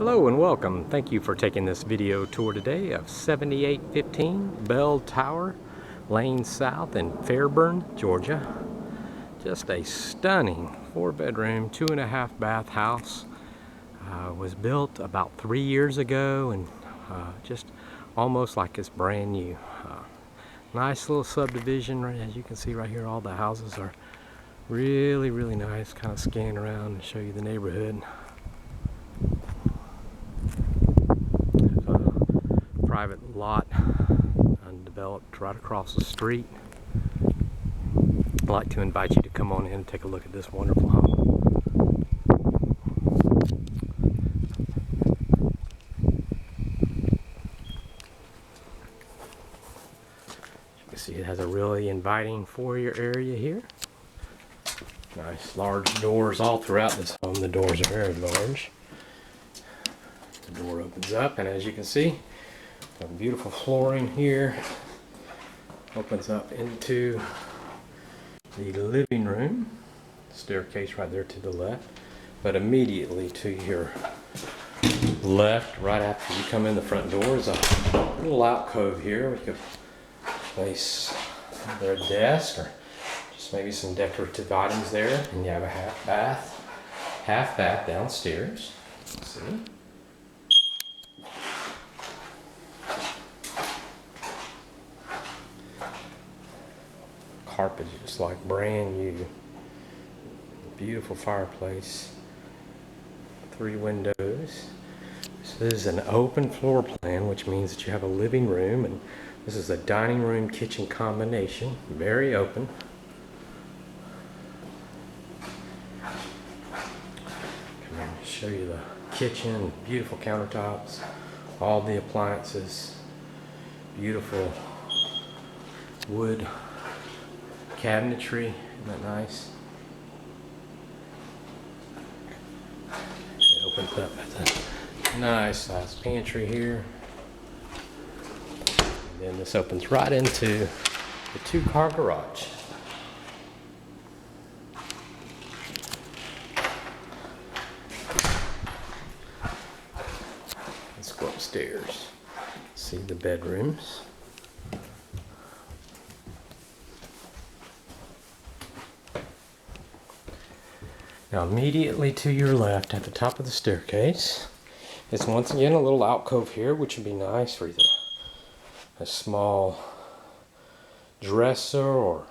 Hello and welcome. Thank you for taking this video tour today of 7815 Bell Tower, Lane South in Fairburn, Georgia. Just a stunning 4-bedroom, 2.5 bath house. Was built about 3 years ago and just almost like it's brand new. Nice little subdivision, right, as you can see right here. All the houses are really nice. Kind of scan around and show you the neighborhood. Private lot, undeveloped, right across the street. I'd like to invite you to come on in and take a look at this wonderful home. You can see it has a really inviting foyer area here. Nice large doors all throughout this home. The doors are very large. The door opens up, and as you can see, a beautiful flooring here opens up into the living room. Staircase right there to the left, but immediately to your left, right after you come in the front door, is a little alcove here. We could place their desk or just maybe some decorative items there, and you have a half bath downstairs. See? Carpet just like brand new. Beautiful fireplace. 3 windows. This is an open floor plan, which means that you have a living room, and this is a dining room kitchen combination. Very open. Come here and show you the kitchen. Beautiful countertops. All the appliances. Beautiful wood cabinetry. Isn't that nice? It opens up as a nice size pantry here. And then this opens right into the 2-car garage. Let's go upstairs. See the bedrooms. Now immediately to your left at the top of the staircase is once again a little alcove here, which would be nice for either a small dresser or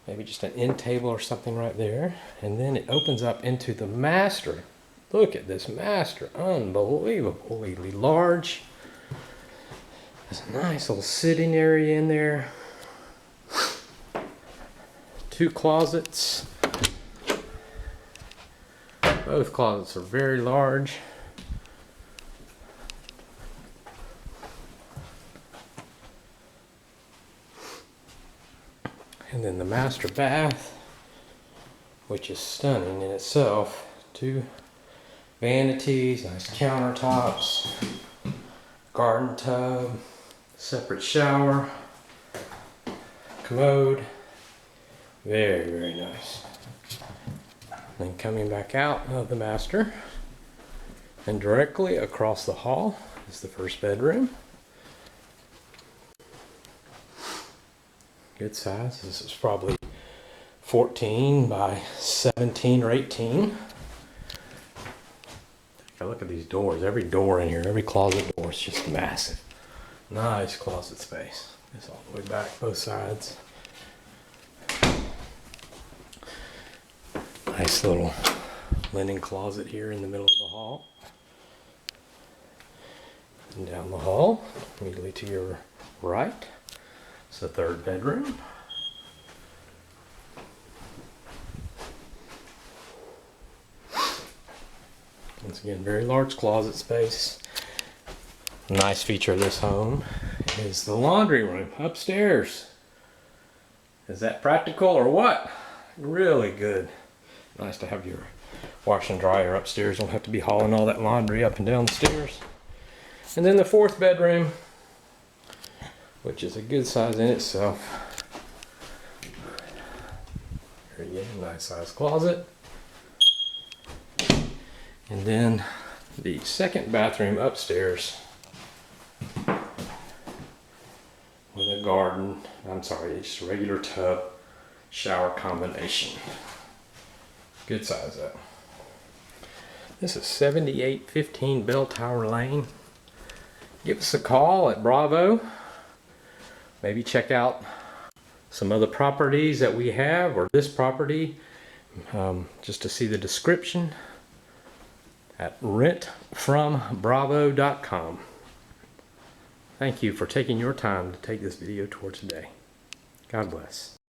maybe just an end table or something right there. And then it opens up into the master. Look at this master, unbelievably large. There's a nice little sitting area in there. 2 closets. Both closets are very large. And then the master bath, which is stunning in itself. 2 vanities, nice countertops, garden tub, separate shower, commode. Very nice. Then coming back out of the master, and directly across the hall is the 1st bedroom. Good size. This is probably 14 by 17 or 18. Take a look at these doors. Every door in here, every closet door is just massive. Nice closet space. It's all the way back, both sides. Nice little linen closet here in the middle of the hall. And down the hall, immediately to your right, it's the 3rd bedroom. Once again, very large closet space. Nice feature of this home is the laundry room upstairs. Is that practical or what? Really good. Nice to have your wash and dryer upstairs. Don't have to be hauling all that laundry up and down the stairs. And then the 4th bedroom, which is a good size in itself. Here again, nice size closet. And then The second bathroom upstairs with a garden, I'm sorry, it's a regular tub shower combination. Good size though. This is 7815 Bell Tower Lane. Give us a call at Bravo. Maybe check out some other properties that we have, or this property, just to see the description at rentfrombravo.com. Thank you for taking your time to take this video tour today. God bless.